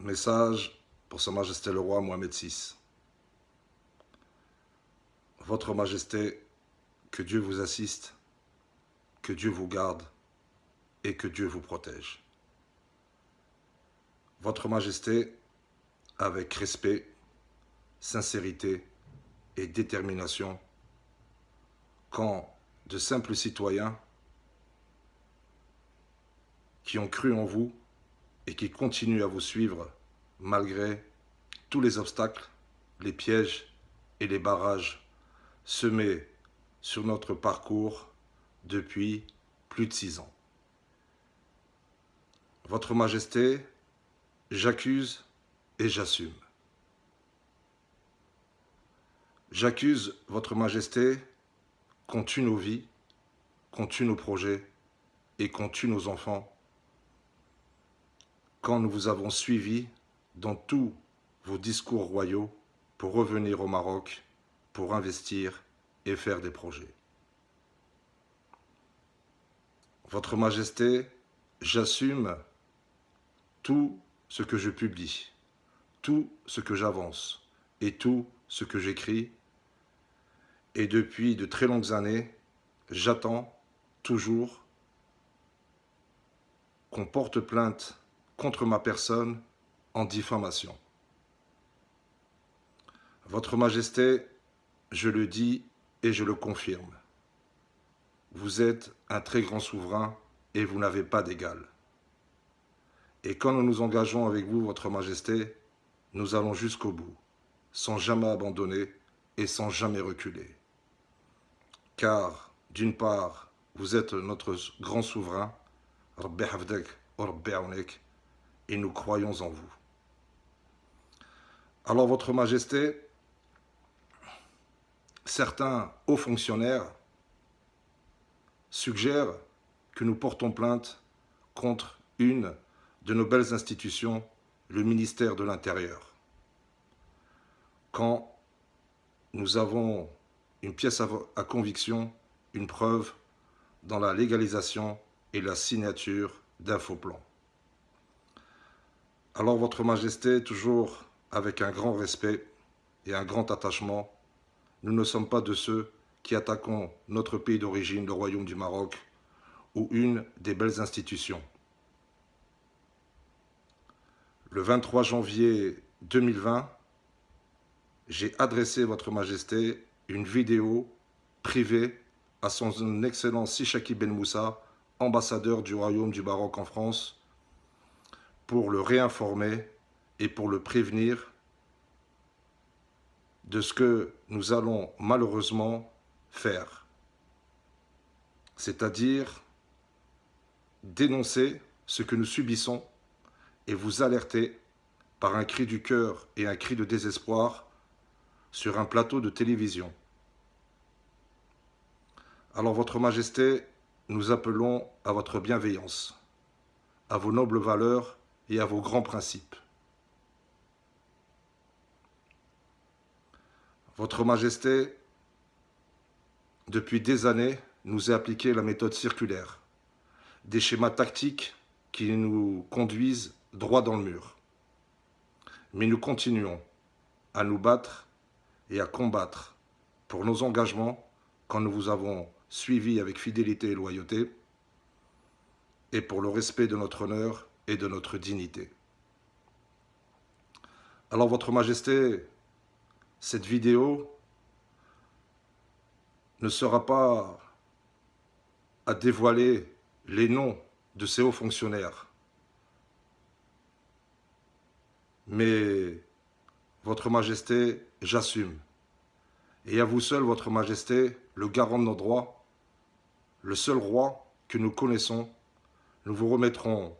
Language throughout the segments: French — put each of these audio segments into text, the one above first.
Message pour Sa Majesté le Roi Mohamed VI. Votre Majesté, que Dieu vous assiste, que Dieu vous garde et que Dieu vous protège. Votre Majesté, avec respect, sincérité et détermination, quand de simples citoyens qui ont cru en vous et qui continuent à vous suivre malgré tous les obstacles, les pièges et les barrages semés sur notre parcours depuis plus de 6 ans. Votre Majesté, j'accuse et j'assume. J'accuse Votre Majesté qu'on tue nos vies, qu'on tue nos projets et qu'on tue nos enfants quand nous vous avons suivi dans tous vos discours royaux pour revenir au Maroc, pour investir et faire des projets. Votre Majesté, j'assume tout ce que je publie, tout ce que j'avance et tout ce que j'écris. Et depuis de très longues années, j'attends toujours qu'on porte plainte contre ma personne en diffamation. Votre Majesté, je le dis et je le confirme, vous êtes un très grand souverain et vous n'avez pas d'égal. Et quand nous nous engageons avec vous, Votre Majesté, nous allons jusqu'au bout, sans jamais abandonner et sans jamais reculer. Car, d'une part, vous êtes notre grand souverain, Rabbi Hafdak, Rabbi Aounek, et nous croyons en vous. Alors, Votre Majesté, certains hauts fonctionnaires suggèrent que nous portons plainte contre une de nos belles institutions, le ministère de l'Intérieur. Quand nous avons une pièce à conviction, une preuve dans la légalisation et la signature d'un faux plan. Alors, Votre Majesté, toujours avec un grand respect et un grand attachement, nous ne sommes pas de ceux qui attaquons notre pays d'origine, le Royaume du Maroc, ou une des belles institutions. Le 23 janvier 2020, j'ai adressé Votre Majesté une vidéo privée à son Excellence Sichaki Ben Moussa, ambassadeur du Royaume du Maroc en France, pour le réinformer et pour le prévenir de ce que nous allons malheureusement faire. C'est-à-dire dénoncer ce que nous subissons et vous alerter par un cri du cœur et un cri de désespoir sur un plateau de télévision. Alors, Votre Majesté, nous appelons à votre bienveillance, à vos nobles valeurs et à vos grands principes. Votre Majesté, depuis des années, nous a appliqué la méthode circulaire, des schémas tactiques qui nous conduisent droit dans le mur. Mais nous continuons à nous battre et à combattre pour nos engagements quand nous vous avons suivis avec fidélité et loyauté et pour le respect de notre honneur et de notre dignité. Alors, Votre Majesté, cette vidéo ne sera pas à dévoiler les noms de ces hauts fonctionnaires. Mais, Votre Majesté, j'assume. Et à vous seul, Votre Majesté, le garant de nos droits, le seul roi que nous connaissons, nous vous remettrons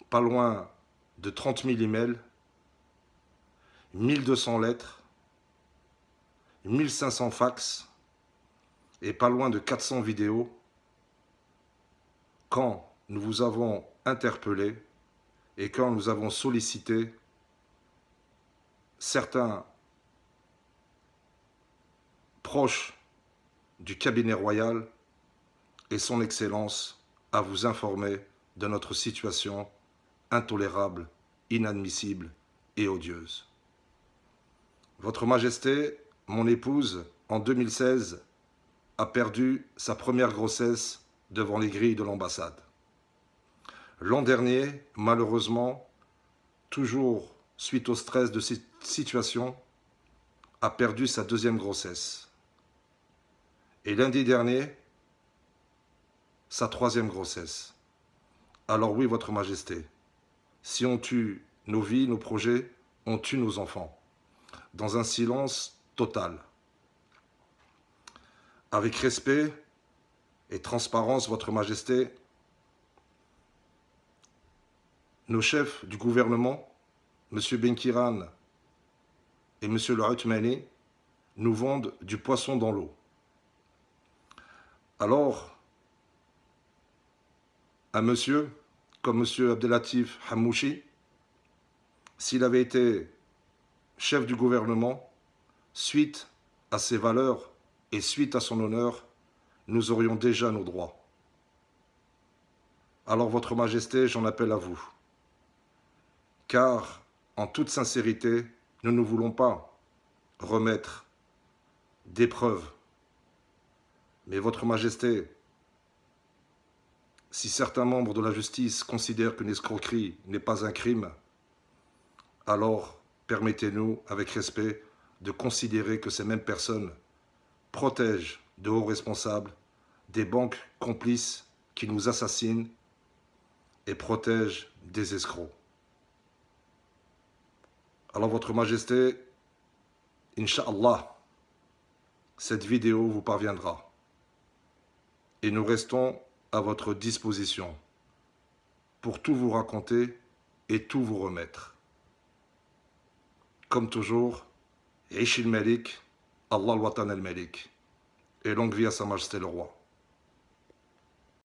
pas loin de 30 000 emails, 1200 lettres, 1500 fax et pas loin de 400 vidéos quand nous vous avons interpellé et quand nous avons sollicité certains proches du cabinet royal et son Excellence à vous informer de notre situation intolérable inadmissible et odieuse. Votre Majesté, mon épouse, en 2016, a perdu sa première grossesse devant les grilles de l'ambassade. L'an dernier, malheureusement, toujours suite au stress de cette situation, a perdu sa deuxième grossesse. Et lundi dernier, sa troisième grossesse. Alors oui, Votre Majesté, si on tue nos vies, nos projets, on tue nos enfants, dans un silence total. Avec respect et transparence, Votre Majesté, nos chefs du gouvernement, M. Benkiran et M. le Uthmani, nous vendent du poisson dans l'eau. Alors, un monsieur comme M. Abdelatif Hamouchi, s'il avait été chef du gouvernement, suite à ses valeurs et suite à son honneur, nous aurions déjà nos droits. Alors, Votre Majesté, j'en appelle à vous. Car, en toute sincérité, nous ne voulons pas remettre des preuves. Mais Votre Majesté, si certains membres de la justice considèrent qu'une escroquerie n'est pas un crime, alors permettez-nous, avec respect, de considérer que ces mêmes personnes protègent de hauts responsables des banques complices qui nous assassinent et protègent des escrocs. Alors, Votre Majesté, Inch'Allah, cette vidéo vous parviendra. Et nous restons à votre disposition pour tout vous raconter et tout vous remettre. Comme toujours, Ish il-Malik, Allah al-Watan al-Malik, et longue vie à Sa Majesté le Roi.